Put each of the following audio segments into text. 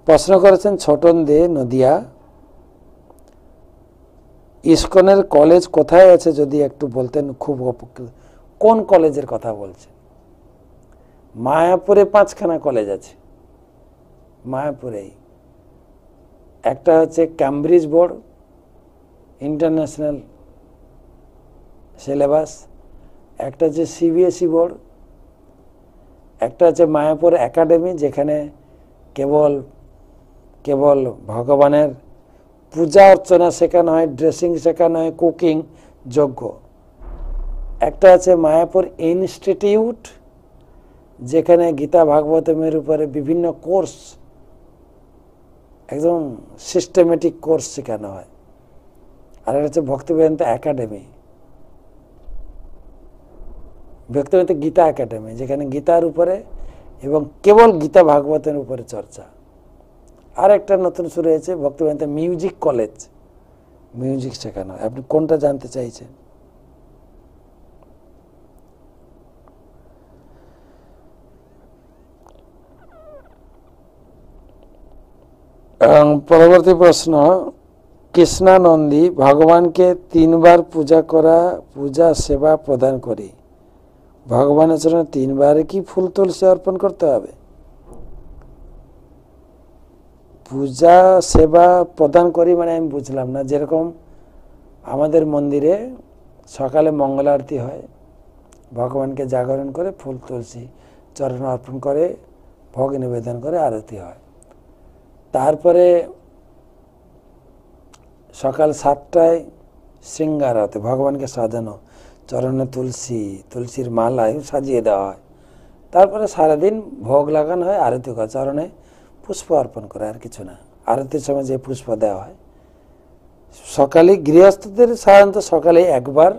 প্রশ্ন করেছেন ছোটন দে নদিয়া। ইসকনের কলেজ কোথায় আছে যদি একটু বলতেন খুব উপকৃত। কোন কলেজের কথা বলছেন? মায়াপুরে 5খানা কলেজ আছে। মায়াপুরেই একটা হচ্ছে ক্যামব্রিজ বোর্ড ইন্টারন্যাশনাল সিলেবাস, একটা হচ্ছে সিবিএসই বোর্ড, একটা হচ্ছে মায়াপুর একাডেমি যেখানে কেবল কেবল ভগবানের পূজা অর্চনা শেখানো হয়, ড্রেসিং শেখানো হয়, কুকিং যোগ্য। একটা আছে মায়াপুর ইনস্টিটিউট যেখানে গীতা ভাগবতমের উপরে বিভিন্ন কোর্স, একদম সিস্টেমেটিক কোর্স শেখানো হয়। আর একটা হচ্ছে ভক্তিবেদান্ত একাডেমি, ভক্তিবেদান্ত গীতা একাডেমি যেখানে গীতার উপরে এবং কেবল গীতা ভাগবতের উপরে চর্চা। আর একটা নতুন শুরু হয়েছে ভক্তিবেদান্ত মিউজিক কলেজ, মিউজিক শেখানো হয়। আপনি কোনটা জানতে চাইছেন? পরবর্তী প্রশ্ন, কৃষ্ণানন্দী ভগবানকে 3বার পূজা সেবা প্রদান করি, ভগবানের জন্য 3বার কি ফুল তুলসী অর্পণ করতে হবে? পূজা সেবা প্রদান করি মানে আমি বুঝলাম না। যেরকম আমাদের মন্দিরে সকালে মঙ্গল আরতি হয়, ভগবানকে জাগরণ করে ফুল তুলসী চরণ অর্পণ করে ভোগ নিবেদন করে আরতি হয়। তারপরে সকাল 7টায় শৃঙ্গার আরতি, ভগবানকে সাজানো, চরণে তুলসীর মালায় সাজিয়ে দেওয়া হয়। তারপরে সারাদিন ভোগ লাগানো হয়, আরতি করে চরণে পুষ্প অর্পণ করে, আর কিছু না। আরতির সময় যে পুষ্প দেওয়া হয়, সকালে গৃহস্থদের সাধারণত সকালে একবার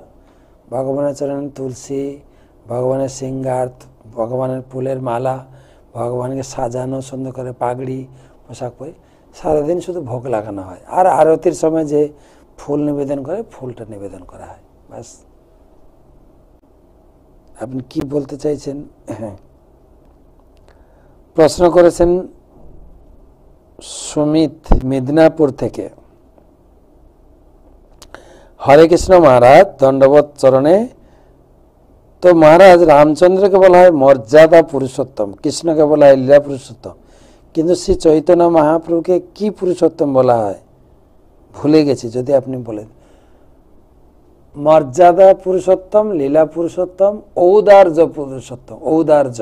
ভগবানের চরণে তুলসী, ভগবানের শৃঙ্গার, ভগবানের ফুলের মালা, ভগবানকে সাজানো সুন্দর করে পাগড়ি পোশাক পরে সারাদিন শুধু ভোগ লাগানো হয়। আর আরতির সময় যে ফুল নিবেদন করে ফুলটা নিবেদন করা হয়, ব্যাস। আপনি কি বলতে চাইছেন? হ্যাঁ, প্রশ্ন করেছেন সুমিত মেদিনীপুর থেকে। হরে কৃষ্ণ মহারাজ, দণ্ডবত চরণে। তো মহারাজ, রামচন্দ্রকে বলা হয় মর্যাদা পুরুষোত্তম, কৃষ্ণকে বলা হয় লীলা পুরুষোত্তম, কিন্তু শ্রী চৈতন্য মহাপ্রভুকে কি পুরুষোত্তম বলা হয়? ভুলে গেছি, যদি আপনি বলেন। মর্যাদা পুরুষোত্তম, লীলা পুরুষোত্তম, ঔদার্য পুরুষোত্তম, ঔদার্য।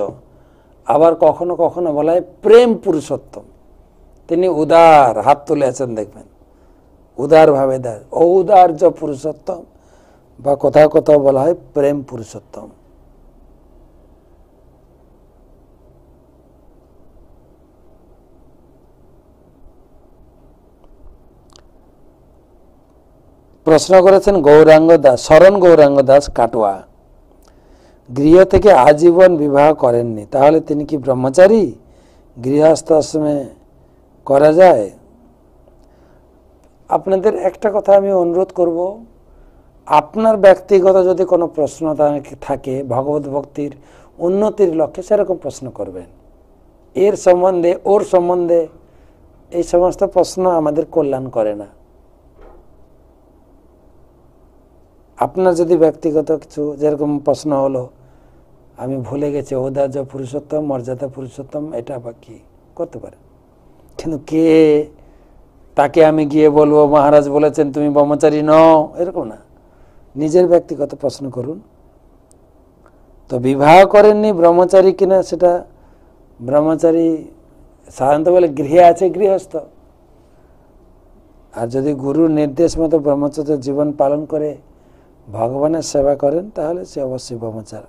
আবার কখনো কখনো বলা হয় প্রেম পুরুষোত্তম। তিনি উদার, হাত তুলে আছেন দেখবেন, উদার ভাবে দার, ঔদার্য পুরুষোত্তম, বা কোথাও কোথাও বলা হয় প্রেম পুরুষোত্তম। প্রশ্ন করেছেন গৌরাঙ্গ দাস, শরণ গৌরাঙ্গ দাস কাটোয়া। গৃহ থেকে আজীবন বিবাহ করেননি, তাহলে তিনি কি ব্রহ্মচারী? গৃহস্থ আশ্রমে করা যায়? আপনাদের একটা কথা আমি অনুরোধ করব, আপনার ব্যক্তিগত যদি কোনো প্রশ্ন থাকে ভগবত ভক্তির উন্নতির লক্ষ্যে, সেরকম প্রশ্ন করবেন। এর সম্বন্ধে, ওর সম্বন্ধে, এই সমস্ত প্রশ্ন আমাদের কল্যাণ করে না। আপনার যদি ব্যক্তিগত কিছু, যেরকম প্রশ্ন হলো আমি ভুলে গেছি ঔদার্য পুরুষোত্তম, মর্যাদা পুরুষোত্তম, এটা বা কি করতে পারে, কিন্তু কে তাকে আমি গিয়ে বলবো মহারাজ বলেছেন তুমি ব্রহ্মচারী নও, এরকম না। নিজের ব্যক্তিগত প্রশ্ন করুন। তো বিবাহ করেননি, ব্রহ্মচারী কিনা সেটা, ব্রহ্মচারী সাধারণত বলে গৃহে আছে গৃহস্থ। আর যদি গুরুর নির্দেশ মতো ব্রহ্মচর্য জীবন পালন করে ভগবানের সেবা করেন, তাহলে সে অবশ্যই ব্রহ্মচার।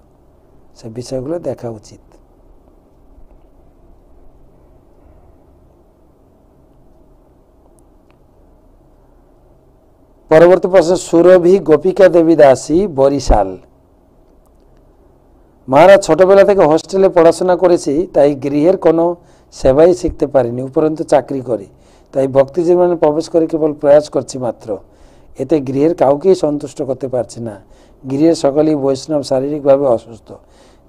সে বিষয়গুলো দেখা উচিত। পরবর্তী প্রশ্ন, সুরভি গোপিকা দেবী দাসী, বরিশাল। মহারাজ, ছোটবেলা থেকে হোস্টেলে পড়াশোনা করেছি, তাই গৃহের কোনো সেবাই শিখতে পারিনি, উপরন্তু চাকরি করি। তাই ভক্তি জীবনে প্রবেশ করে কেবল প্রয়াস করছি মাত্র। এতে গৃহের কাউকেই সন্তুষ্ট করতে পারছি না। গৃহের সকলেই বৈষ্ণব, শারীরিকভাবে অসুস্থ।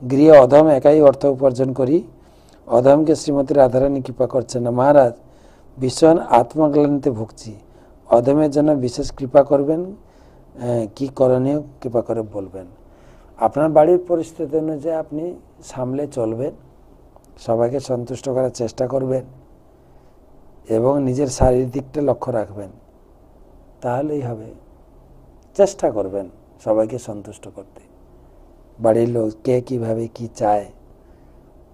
গৃহে অধম একাই অর্থ উপার্জন করি। অধমকে শ্রীমতী রাধারানী কৃপা করছেন না। মহারাজ, ভীষণ আত্মগ্লানিতে ভুগছি, অধমের জন্য বিশেষ কৃপা করবেন, কি করণীয় কৃপা করে বলবেন। আপনার বাড়ির পরিস্থিতি অনুযায়ী আপনি সামলে চলবেন, সবাইকে সন্তুষ্ট করার চেষ্টা করবেন এবং নিজের শারীরিক দিকটা লক্ষ্য রাখবেন, তাহলেই হবে। চেষ্টা করবেন সবাইকে সন্তুষ্ট করতে, বাড়ির লোক কে কীভাবে কি চায়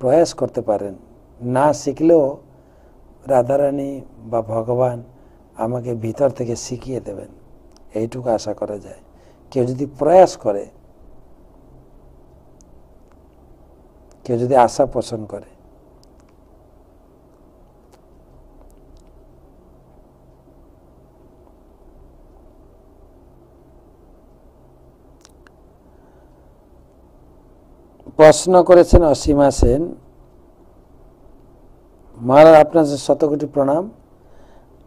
প্রয়াস করতে পারেন। না শিখলেও রাধারানী বা ভগবান আমাকে ভিতর থেকে শিখিয়ে দেবেন, এইটুকু আশা করা যায়। কেউ যদি প্রয়াস করে, কেউ যদি আশা পোষণ করে। প্রশ্ন করেছেন অসীমা সেন। মহারাজ আপনার শতকোটি প্রণাম।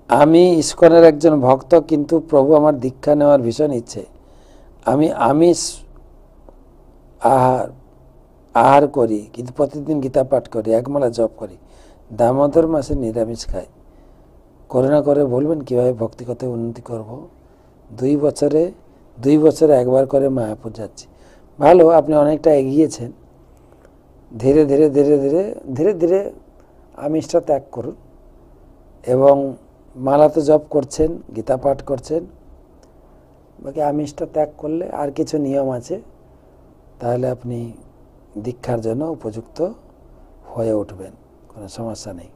আমি ইস্কনের একজন ভক্ত, কিন্তু প্রভু আমার দীক্ষা নেওয়ার ভীষণ ইচ্ছে। আমি আমিষ আহার করি, কিন্তু প্রতিদিন গীতা পাঠ করি, একমালা জপ করি, দামোদর মাসে নিরামিষ খাই। করুণা করে বলবেন কীভাবে ভক্তিগত উন্নতি করব। 2 বছরে একবার করে মায়াপুর যাচ্ছি। ভালো, আপনি অনেকটা এগিয়েছেন। ধীরে ধীরে ধীরে ধীরে ধীরে ধীরে আমিষটা ত্যাগ করুন এবং মালা তো জপ করছেন, গীতা পাঠ করছেন, বাকি আমিষটা ত্যাগ করলে আর কিছু নিয়ম আছে, তাহলে আপনি দীক্ষার জন্য উপযুক্ত হয়ে উঠবেন, কোনো সমস্যা নেই।